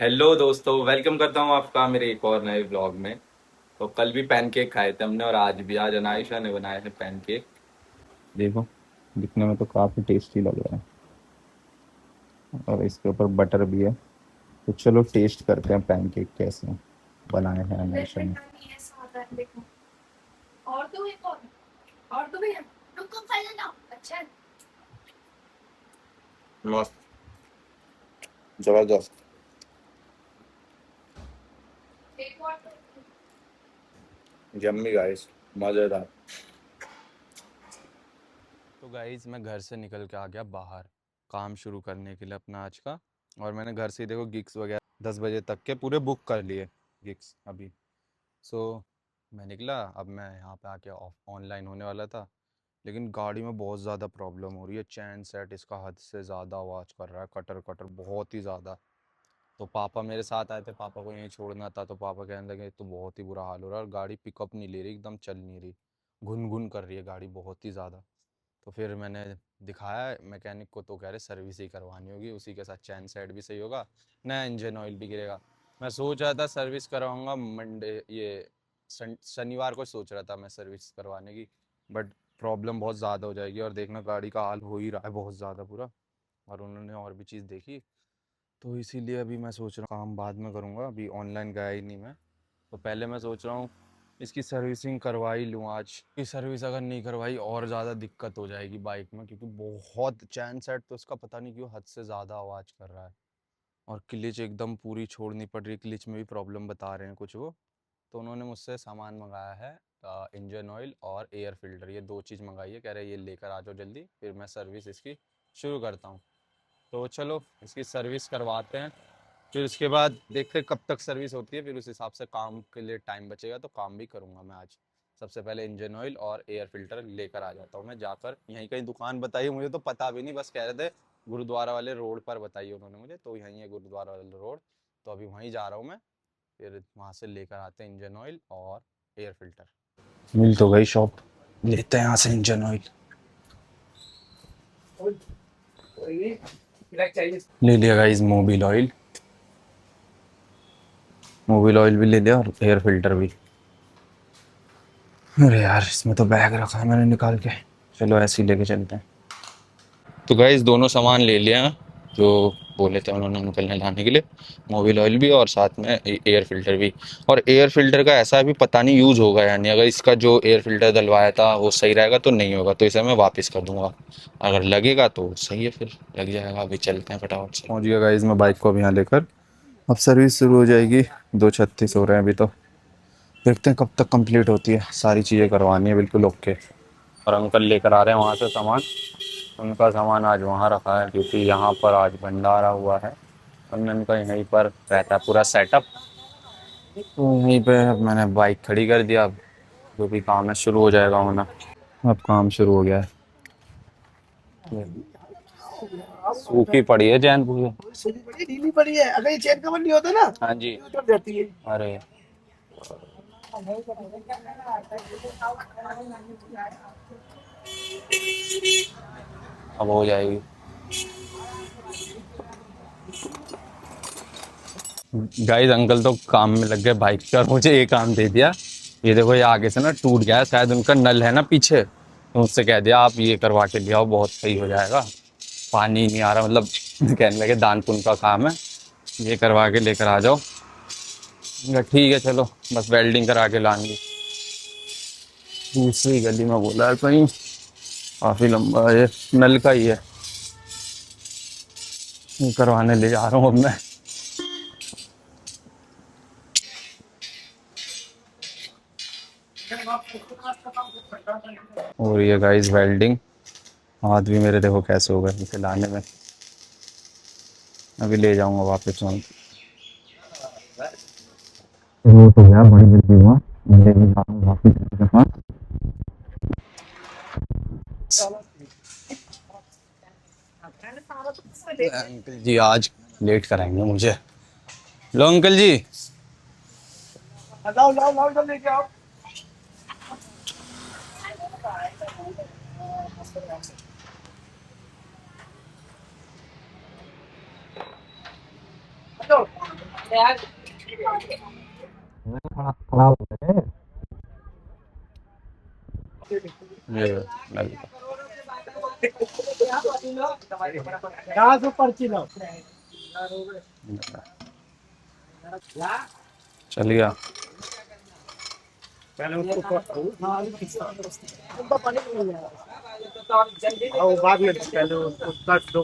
Hello दोस्तों, welcome करता हूँ आपका मेरे एक और नए व्लॉग में। तो कल भी पैनकेक खाए थे हमने और आज भी। आज अनायशा ने बनाए हैं पैनकेक। देखो, दिखने में तो काफी टेस्टी लग रहा है और इसके ऊपर बटर भी है। तो चलो टेस्ट करते हैं पैनकेक कैसे बनाए हैं अनायशा ने। और तो एक और तो भैया रुको पहले ना अच्छा मस्त, जबरदस्त, एक और यम्मी गाइस, मजेदार। तो गाइस मैं घर से निकल के आ गया बाहर काम शुरू करने के लिए अपना आज का। और मैंने घर से ही देखो गिग्स वगैरह 10 बजे तक के पूरे बुक कर लिए गिग्स अभी। सो मैं निकला, अब मैं यहाँ पे आके ऑफ ऑनलाइन होने वाला था। लेकिन गाड़ी में बहुत ज़्यादा प्रॉब्लम हो रही है। चैन सेट इसका हद से ज़्यादा आवाज़ कर रहा है, कटर कटर बहुत ही ज़्यादा। तो पापा मेरे साथ आए थे, पापा को यहीं छोड़ना था। तो पापा कहने लगे तो बहुत ही बुरा हाल हो रहा है और गाड़ी पिकअप नहीं ले रही, एकदम चल नहीं रही, घुन घुन कर रही है गाड़ी बहुत ही ज़्यादा। तो फिर मैंने दिखाया मैकेनिक को, तो कह रहे सर्विस ही करवानी होगी, उसी के साथ चैन सेट भी सही होगा, नया इंजन ऑयल भी गिरेगा। मैं सोच रहा था सर्विस करवाऊंगा मंडे, ये शनिवार को सोच रहा था मैं सर्विस करवाने की। बट प्रॉब्लम बहुत ज़्यादा हो जाएगी और देखना गाड़ी का हाल हो ही रहा है बहुत ज़्यादा पूरा। और उन्होंने और भी चीज़ देखी, तो इसीलिए अभी मैं सोच रहा हूँ काम बाद में करूँगा, अभी ऑनलाइन गया ही नहीं मैं। तो पहले मैं सोच रहा हूँ इसकी सर्विसिंग करवा ही लूँ आज। की सर्विस अगर नहीं करवाई और ज़्यादा दिक्कत हो जाएगी बाइक में, क्योंकि बहुत चैन सेट तो इसका पता नहीं क्यों हद से ज़्यादा आवाज़ कर रहा है। और क्लिच एकदम पूरी छोड़नी पड़ रही है, क्लिच में भी प्रॉब्लम बता रहे हैं कुछ वो। तो उन्होंने मुझसे सामान मंगाया है, इंजन ऑयल और एयर फिल्टर, ये दो चीज़ मंगाई है। कह रहे ये लेकर आ जाओ जल्दी, फिर मैं सर्विस इसकी शुरू करता हूँ। तो चलो इसकी सर्विस करवाते हैं, फिर उसके बाद देखते हैं कब तक सर्विस होती है, फिर उस हिसाब से काम के लिए टाइम बचेगा तो काम भी करूँगा मैं आज। सबसे पहले इंजन ऑयल और एयर फिल्टर लेकर आ जाता हूँ मैं जाकर। यहीं कहीं दुकान बताई मुझे तो पता भी नहीं, बस कह रहे थे गुरुद्वारा वाले रोड पर बताइए उन्होंने मुझे, तो यहीं है गुरुद्वारा वाले रोड। तो अभी वहीं जा रहा हूँ मैं, फिर वहाँ से लेकर आते हैं इंजन ऑयल और एयर फिल्टर। मिल तो गई शॉप, लेते हैं यहाँ से इंजन ऑयल। ले लिया guys Mobil oil, Mobil oil भी ले लिया और एयर फिल्टर भी। अरे यार इसमें तो बैग रखा है मैंने निकाल के, चलो ऐसे ही लेके चलते हैं। तो गाइस दोनों सामान ले लिया जो बोले थे उन्होंने निकलने लाने के लिए, मोबिल ऑयल भी और साथ में एयर फिल्टर भी। और एयर फिल्टर का ऐसा भी पता नहीं यूज़ होगा यानी, अगर इसका जो एयर फिल्टर डलवाया था वो सही रहेगा तो नहीं होगा, तो इसे मैं वापस कर दूंगा। अगर लगेगा तो सही है, फिर लग जाएगा। अभी चलते हैं फटाफट से। पहुंच गया गाइस मैं बाइक को अभी यहाँ लेकर, अब सर्विस शुरू हो जाएगी। 2:36 हो रहे हैं अभी, तो देखते हैं कब तक कंप्लीट होती है। सारी चीज़ें करवानी है बिल्कुल ओके। और अंकल लेकर आ रहे हैं वहाँ से सामान, उनका सामान आज वहाँ रखा है क्योंकि यहाँ पर आज भंडारा हुआ है। और उनका यहीं पर रहता है पूरा सेटअप। तो यहीं पे अब मैंने बाइक खड़ी कर दिया, अब जो भी काम है शुरू हो जाएगा होना। अब काम शुरू हो गया है। सूखी पड़ी है चैन पूरी। सूखी पड़ी ढीली पड़ी है, अगर ये चेन कवर नहीं होता ना, हाँ जी, उतर जाती है। अरे अब हो जाएगी। गाइस अंकल तो काम में लग गए बाइक का, मुझे ये काम दे दिया। ये देखो ये आगे से ना टूट गया है, शायद उनका नल है ना पीछे, तो मुझसे कह दिया आप ये करवा के ले आओ, बहुत सही हो जाएगा। पानी नहीं आ रहा, मतलब कहने लगे दान पुण्य का काम है, ये करवा के लेकर आ जाओ। मैंने कहा, ठीक है चलो, बस वेल्डिंग करा के लाएंगे। दूसरी गली में बोला है कहीं, काफ़ी लंबा है, नल का ही है, ये करवाने ले जा रहा हूँ अब मैं। और ये गाइस वेल्डिंग, हाथ भी मेरे देखो कैसे हो गए इसे लाने में। अभी ले जाऊंगा वापस वहाँ। वो तो यार बड़ी जल्दी हुआ, मैं लेने जा रहा हूँ वापस के पास। अंकल जी आज लेट कराएंगे मुझे। लो अंकल जी, लाओ लाओ लाओ जल्दी लेके आओ। खराब हो गए ये नल। यहाँ से पर्ची लो। चल गया। पहले उसको पानी नहीं मिल जाएगा। वो बाद में पहले उसको काट दो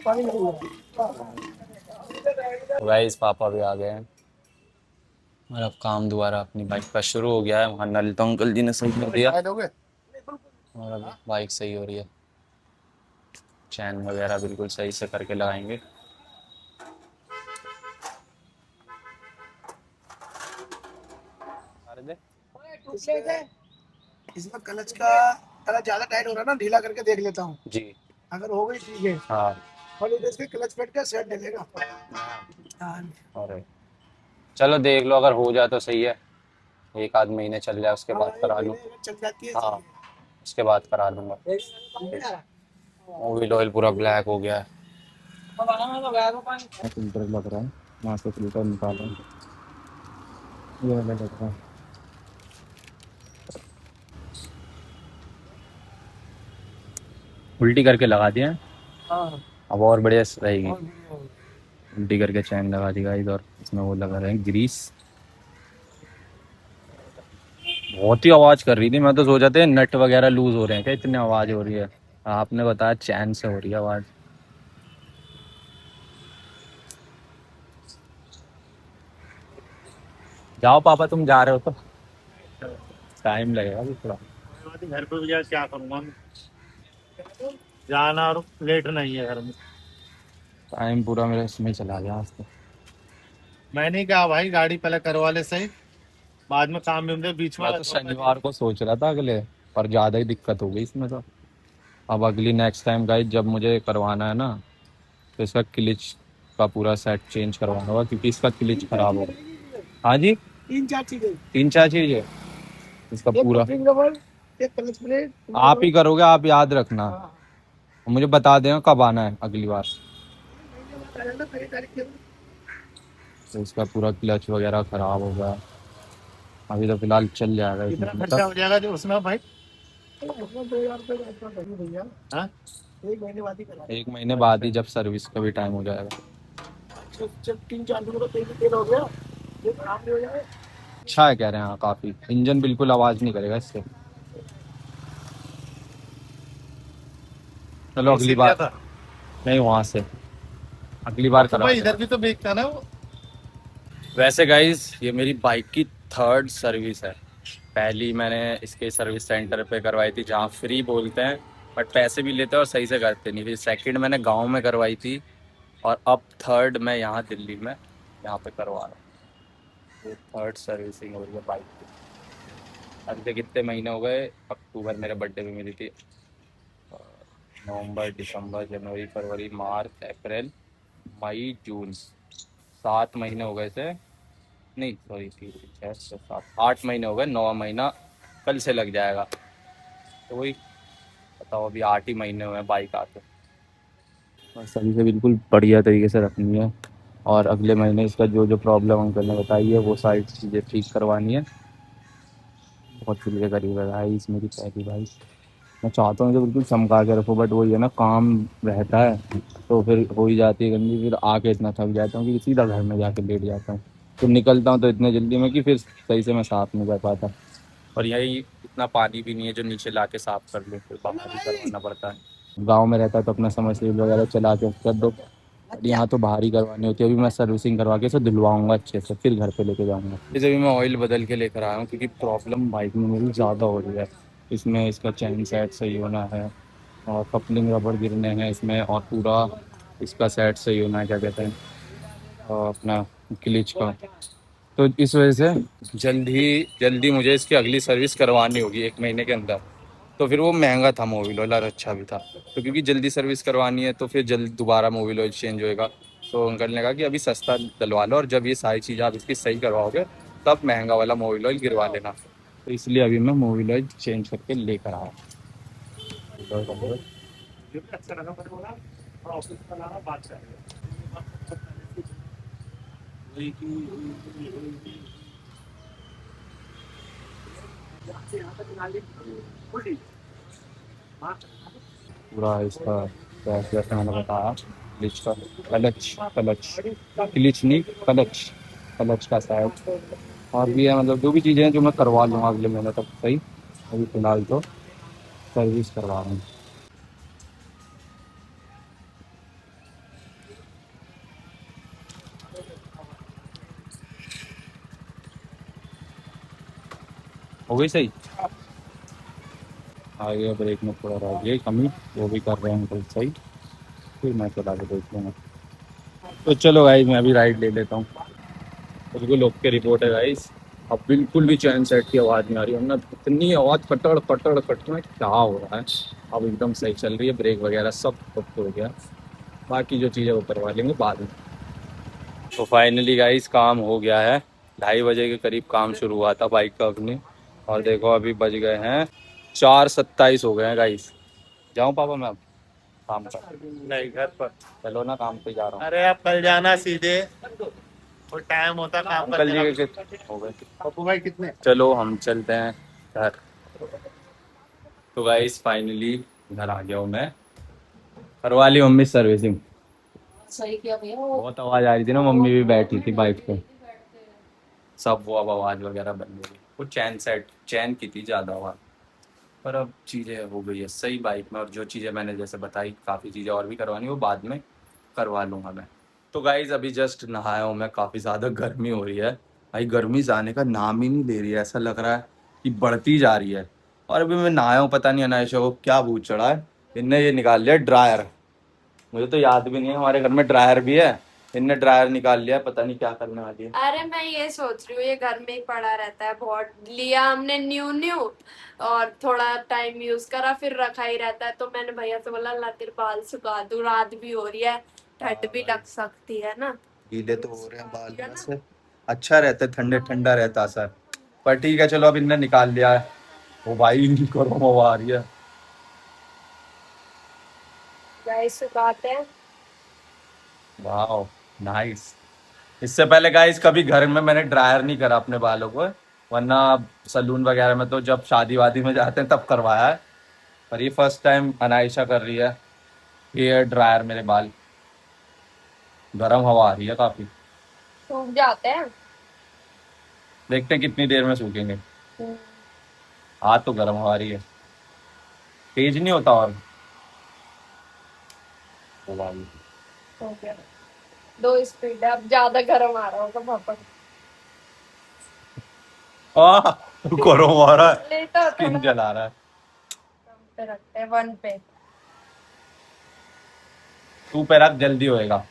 पानी नहीं गाइस पापा भी आ गए हैं और अब काम दोबारा अपनी बाइक का शुरू हो गया है। वहाँ नल तो अंकल जी ने सही कर दिया और अब बाइक सही हो रही है। चैन वगैरह बिल्कुल सही से करके लगाएंगे। इसमें क्लच का क्लच ज्यादा टाइट हो रहा है ना, ढीला करके देख लेता हूँ। जी अगर हो गई ठीक है। हाँ। और इधर से क्लच पेट का सेट डलेगा। अरे चलो देख लो, अगर हो जाए तो सही है। एक आध महीने चल जाए उसके बाद करा लूँ। चल जाती है। हाँ उसके बाद करा लूँगा। ऑयल ऑयल पूरा ब्लैक हो गया है। फिल्टर लग रहा है, वहाँ से फिल्टर निकाल रहा हूँ। ये वाला लग रहा है। उल्टी करके लगा दिया है। हाँ अब और बढ़िया रहेगी। उल्टी करके चैन लगा दी गाइस और इसमें वो लगा रहे हैं ग्रीस। बहुत ही आवाज कर रही थी, मैं तो सोचा थे नट वगैरह लूज हो रहे हैं क्या, इतनी आवाज हो रही है। आपने बताया चैन से हो रही है आवाज। जाओ पापा, तुम जा रहे हो तो टाइम लगेगा अभी थोड़ा। घर पे भी जा क्या करूँगा मैं, जाना और लेट नहीं है घर में। टाइम पूरा मेरा इसमें चला गया आज तो। मैंने कहा भाई गाड़ी पहले करवा ले सही, बाद में काम भी होंगे बीच में। मैं तो शनिवार को सोच रहा था अगले, पर ज़्यादा ही दिक्कत हो गई इसमें तो। अब अगली नेक्स्ट टाइम गाइस जब मुझे करवाना है ना, तो इसका क्लिच का पूरा सेट चेंज करवाना होगा क्योंकि इसका क्लिच खराब हो गया। हाँ जी, तीन चार चीज़ें इसका पूरा। एक क्लच प्लेट आप ही करोगे, आप याद रखना। मुझे बता देना कब आना है अगली बार। तो इसका पूरा क्लच वगैरह खराब हो गया। अभी तो फिलहाल चल जाएगा इस कितना महीने खर्चा तक। हो जाएगा जो उसमें भाई? उसमें 2000 रुपये भैया। हाँ, एक महीने बाद ही करा। एक महीने बाद ही जब सर्विस का भी टाइम हो जाएगा। जब 3-4 दिन का तेल हो गया, ये काम भी हो जाएगा। अच्छा है कह रहे हैं, हाँ काफ़ी। इंजन बिल्कुल आवाज़ नहीं करेगा इससे। चलो अगली बार। नहीं वहाँ से अगली बार तो करा भाई देना। इधर भी तो बेचता ना वो। वैसे गाइज ये मेरी बाइक की थर्ड सर्विस है। पहली मैंने इसके सर्विस सेंटर पे करवाई थी जहाँ फ्री बोलते हैं बट पैसे भी लेते हैं और सही से करते नहीं। फिर सेकंड मैंने गांव में करवाई थी और अब थर्ड मैं यहाँ दिल्ली में यहाँ पे करवा रहा हूँ। ये थर्ड सर्विसिंग हो रही है बाइक की। अभी तक कितने महीने हो गए, अक्टूबर मेरे बर्थडे में मिली थी। नवंबर दिसंबर जनवरी फरवरी मार्च अप्रैल मई जून, 7 महीने हो गए थे। नहीं सॉरी, 3 6 7 8 महीने हो गए। 9वां महीना कल से लग जाएगा। तो वही बताओ, अभी 8 ही महीने हुए हैं बाइक आते। और सभी से बिल्कुल बढ़िया तरीके से रखनी है और अगले महीने इसका जो जो प्रॉब्लम अंकल ने बताई है वो सारी चीज़ें ठीक करवानी है। बहुत दिल के करीब है भाई, इसमें की पहली भाई। मैं चाहता हूँ कि बिल्कुल चमका के रखो बट वही है ना, काम रहता है तो फिर हो ही जाती है गंदी। फिर आके इतना थक जाता हूँ कि सीधा घर में जाके लेट जाता हूँ। तो निकलता हूँ तो इतने जल्दी में कि फिर सही से मैं साफ़ नहीं कर पाता। और यही इतना पानी भी नहीं है जो नीचे ला के साफ़ कर लूँ, फिर बाहर ही करवाना पड़ता है। गाँव में रहता है तो अपना समरसीबल वगैरह चला के कर दो। बट यहाँ तो बाहर ही करवानी होती है। अभी मैं सर्विसिंग करवा के इसे धुलवाऊंगा अच्छे से, फिर घर पे लेके जाऊंगा। इसे भी मैं ऑयल बदल के लेकर आया हूँ क्योंकि प्रॉब्लम बाइक में मेरी ज़्यादा हो रही है। इसमें इसका चैन सेट सही होना है और कपलिंग रबड़ गिरने हैं इसमें, और पूरा इसका सेट सही होना है, क्या कहते हैं अपना क्लिच का। तो इस वजह से जल्दी मुझे इसकी अगली सर्विस करवानी होगी 1 महीने के अंदर। तो फिर वो महंगा था मोबिल ऑयल और अच्छा भी था। तो क्योंकि जल्दी सर्विस करवानी है तो फिर जल्द दोबारा मोबिल ऑयल चेंज होएगा। तो अंकल ने कहा कि अभी सस्ता डलवा लो और जब ये सारी चीज़ आप इसकी सही करवाओगे तब महंगा वाला मोबिल ऑयल गिरवा लेना। तो इसलिए अभी मैं मोबिल ऑयल चेंज करके लेकर आया। अच्छा लगा, मैंने बोला ऑफिस का बात करेंगे। पूरा इसका जैसे मैंने बताया क्लिच का क्लच क्लच क्लिच नहीं क्लच क्लच का शायद और भी है, मतलब जो भी चीज़ें हैं जो मैं करवा लूँगा अगले महीने तक सही। अभी फ़िलहाल तो सर्विस करवा रहा हूँ। हो गई सही। आगे ब्रेक में थोड़ा रह गई कमी, वो भी कर रहे हैं अंकल सही। फिर मैं चला के देख लूँगा। तो चलो गाइस मैं अभी राइड ले लेता हूँ। बिल्कुल ओके रिपोर्ट है गाइस। अब बिल्कुल भी चैन सेट की आवाज़ नहीं आ रही, वरना इतनी आवाज़ कटड़ कटड़ कटड़ क्या हो रहा है। अब एकदम सही चल रही है, ब्रेक वगैरह सब ओके हो गया। बाकी जो चीज़ें वो करवा लेंगे बाद में। तो फाइनली गाइस काम हो गया है। 2:30 बजे के करीब काम शुरू हुआ था बाइक का अपनी, और देखो अभी बज गए हैं 4:27 हो गए हैं गाइस। जाऊँ पापा मैं अब काम पर? नहीं, घर पर। चलो ना, काम पे जा रहा हूँ। अरे आप कल जाना सीधे, वो टाइम होता काम अंकल करने जी का। के हो गए। पप्पू भाई कितने? चलो हम चलते हैं घर। तो गाइस फाइनली घर आ गया हूँ मैं। करवा ली मम्मी सर्विसिंग। सही किया भैया। बहुत आवाज़ आ रही थी ना, मम्मी भी बैठी थी बाइक पे, सब वो अब आवाज़ वगैरह बंद हो गई। वो चैन सेट चैन की थी ज़्यादा आवाज़, पर अब चीज़ें हो गई है सही बाइक में। और जो चीज़ें मैंने जैसे बताई काफ़ी चीज़ें और भी करवानी, वो बाद में करवा लूँगा मैं। तो गाइज़ अभी जस्ट नहाया हूँ मैं, काफ़ी ज़्यादा गर्मी हो रही है भाई। गर्मी जाने का नाम ही नहीं ले रही है, ऐसा लग रहा है कि बढ़ती जा रही है। और अभी मैं नहाया हूँ, पता नहीं अनायशा को क्या भूत चढ़ा है, इनने ये निकाल लिया ड्रायर। मुझे तो याद भी नहीं है हमारे घर में ड्रायर भी है, इनने ड्रायर निकाल लिया, पता नहीं क्या करने वाली है। अरे मैं ये सोच रही हूँ, ये घर में ही पड़ा रहता है, बहुत लिया हमने न्यू न्यू और थोड़ा टाइम यूज करा फिर रखा ही रहता है। तो मैंने भैया से बोला ला तेरे बाल सुखा दूं, रात भी हो रही है, ठंड भी लग सकती है ना। गीले तो हो रहे हैं बाल वैसे, अच्छा रहता है, ठंडे ठंडा रहता है सर। पर ठीक है चलो, अब इनने निकाल लिया है। वो भाई गर्म हवा आ रही है। गाइस सुखाते हैं। वाह नाइस। इससे पहले गाइस कभी घर में मैंने ड्रायर नहीं करा अपने बालों को, वरना सलून वगैरह में तो जब शादी वादी में जाते हैं तब करवाया है। पर ये फर्स्ट टाइम अनायशा कर रही है हेयर ड्रायर मेरे बाल। गर्म हवा आ रही है काफी, सूख जाते हैं। देखते हैं कितनी देर में सूखेंगे। हम्म, हाथ तो गर्म हवा आ रही है, तेज नहीं होता और वो वाली। हो गया। दो स्पीड है, अब ज्यादा गर्म आ रहा होगा पापा। आह गर्म आ रहा है, ले तो स्किन थोड़ा जला रहा है। कम पे रखते हैं, 1 पे। तू पे रख जल्दी होएगा।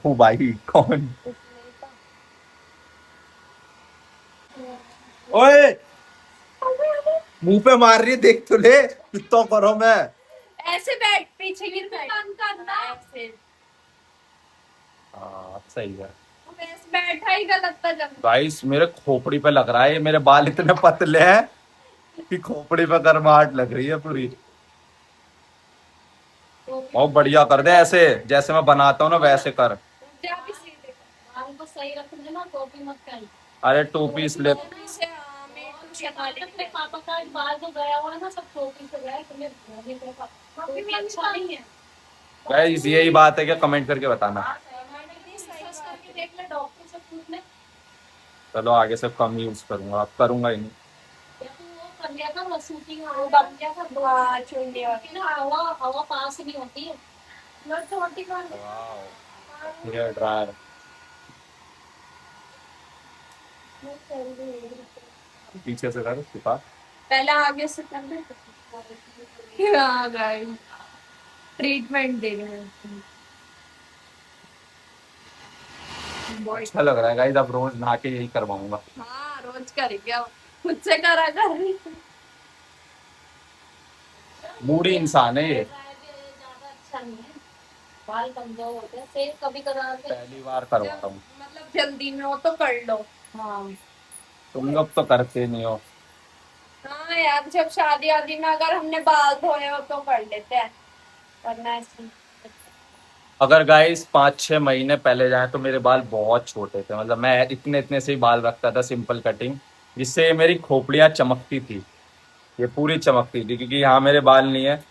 ओ भाई कौन? इसलिए तो। ओए मुंह पे मार रही है, देख तो ले कितना गर्म है। ऐसे बैठ, पीछे की बैठ करना ऐसे। हाँ सही है। अब ऐसे बैठा ही गलत था जब। गाइस मेरे खोपड़ी पे लग रहा है, ये मेरे बाल इतने पतले हैं कि खोपड़ी पे गर्माहट लग रही है पूरी। बहुत बढ़िया कर दे, ऐसे जैसे मैं बनाता हूँ ना वैसे कर। जा भी सीधे बाल को सही रख देना, टोपी मत कर। अरे टोपी इसलिए इसे मेरे शक्ल अपने पापा का बाल जो गया हुआ है ना, सब टोपी से गया है, तुम्हें टोपी अच्छा नहीं है। गाइस यही बात है क्या, कमेंट करके बताना। देख ले, डॉक्टर से पूछ ले। चलो आगे से कम यूज करूंगा, अब करूंगा ही नहीं। या तो वो कर लिया था, वो शूटिंग बन गया था दो। हाँ चुंडी होती ना, हवा हवा पास नहीं होती है। मैं तो होती कौन है? Wow hair dryer. पीछे से कर सिपा। पहले आगे से कर दे। हाँ गाइस, ट्रीटमेंट दे रहे हैं। अच्छा लग रहा है गाइस, अब रोज नहा के यही करवाऊंगा। हाँ रोज करेंगे अब, खुद से करा कर। मूडी इंसान है ये। ज्यादा अच्छा नहीं है, बाल कमजोर होते हैं, फिर कभी कभार पहली बार करवा रहा हूँ। मतलब जल्दी में हो तो कर लो। हाँ तुम लोग तो करते नहीं हो। हाँ यार, जब शादी वादी में अगर हमने बाल धोए हो तो कर लेते हैं, वरना ऐसे अगर गाइस 5-6 महीने पहले जाए तो मेरे बाल बहुत छोटे थे, मतलब मैं इतने इतने से ही बाल रखता था, सिंपल कटिंग, जिससे मेरी खोपड़ियाँ चमकती थी, ये पूरी चमकती थी, क्योंकि यहाँ मेरे बाल नहीं है,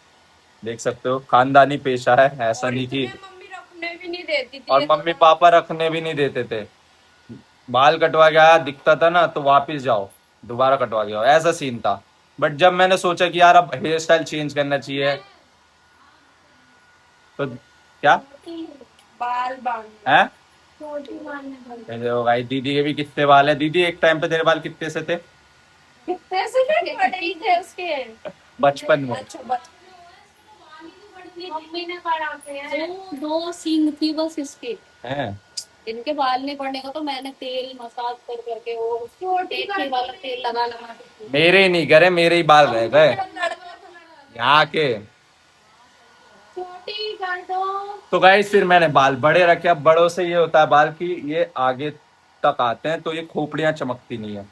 देख सकते हो, खानदानी पेशा है, ऐसा और नहीं कि, इतने मम्मी रखने भी नहीं देती थी, और ये तो मम्मी पापा रखने भी नहीं देते थे। बाल कटवा के आया दिखता था ना तो वापिस जाओ, दोबारा कटवा के आओ, ऐसा सीन था। बट जब मैंने सोचा कि यार अब हेयर स्टाइल चेंज करना चाहिए, तो क्या बाल बांधना, है, छोटी बांधना। ये देखो भाई, दीदी के भी कितने बाल है। दीदी एक टाइम पे तेरे बाल कितने से थे कितने से बड़े ही थे उसके। बचपन में? अच्छा बचपन मम्मी ने पढ़ाते हैं, दो सींग थी बस इसकी, हैं? इनके बाल नहीं पड़ने का तो मैंने तेल मसाज कर करके वो टेक्नी वाला तेल लगा लगा के मेरे ही नहीं करे, मेरे ही बाल रह गए यहाँ के। छोटी कर दो। तो गाइस फिर मैंने बाल बड़े रखे। अब बड़ों से ये होता है बाल की ये आगे तक आते हैं तो ये खोपड़ियां चमकती नहीं है।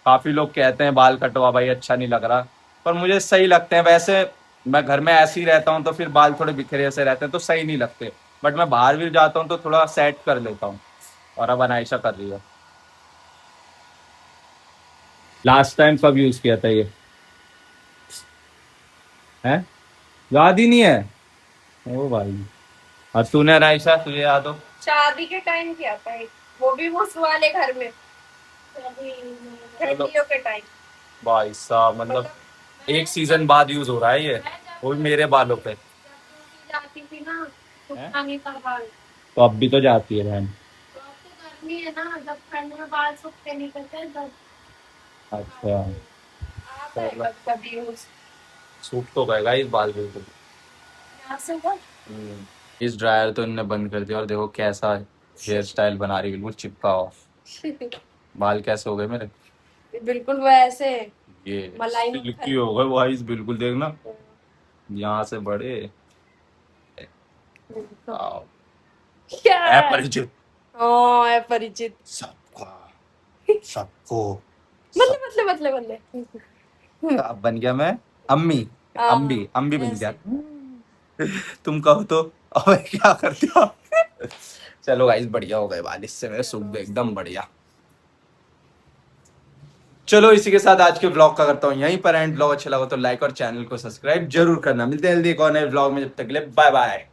काफी लोग कहते हैं बाल कटवा भाई, अच्छा नहीं लग रहा, पर मुझे सही लगते हैं। वैसे मैं घर में ऐसे ही रहता हूँ तो फिर बाल थोड़े बिखरे से रहते हैं तो सही नहीं लगते, बट मैं बाहर भी जाता हूँ तो थोड़ा सेट कर लेता हूँ। और अब अनायशा कर रही है। लास्ट टाइम कब यूज किया था ये है, याद ही नहीं है? ओ भाई, और तूने अनायशा, तुझे याद हो? शादी के टाइम किया था एक, वो भी उस वाले घर में, ठंडियों के टाइम। भाई साहब, मतलब एक सीजन बाद यूज हो रहा है ये, वो भी मेरे बालों पे। जाती थी ना हैं? पानी का बाल, तो अब भी तो जाती है बहन। तो अब तो गर्मी है ना, जब ठंड में बाल सूखते निकलते हैं तब। अच्छा, आता है कभी यूज। सूट तो गएगा इस बाल बिल्कुल। यहाँ से वो इस ड्रायर तो इनने बंद कर दिया, और देखो कैसा हेयर स्टाइल बना रही, बिल्कुल चिपका हुआ। बाल कैसे हो गए मेरे, बिल्कुल वैसे ये मलाई सिल्की हो गए वाइस, बिल्कुल देखना यहाँ से बड़े। आओ। क्या है है? परिचित हाँ है परिचित। सबका, सबको मतलब अब बन गया मैं अम्मी, हाँ, अम्बी अम्बी बन गया। ऐसे। तुम कहो तो अब क्या करते हो? चलो गाइस, बढ़िया हो गए बाल, इससे मेरे सूख गए एकदम बढ़िया। चलो इसी के साथ आज के ब्लॉग का करता हूँ यहीं पर एंड। ब्लॉग अच्छा लगा तो लाइक और चैनल को सब्सक्राइब जरूर करना। मिलते हैं जल्दी एक और नए ब्लॉग में, जब तक के लिए बाय बाय।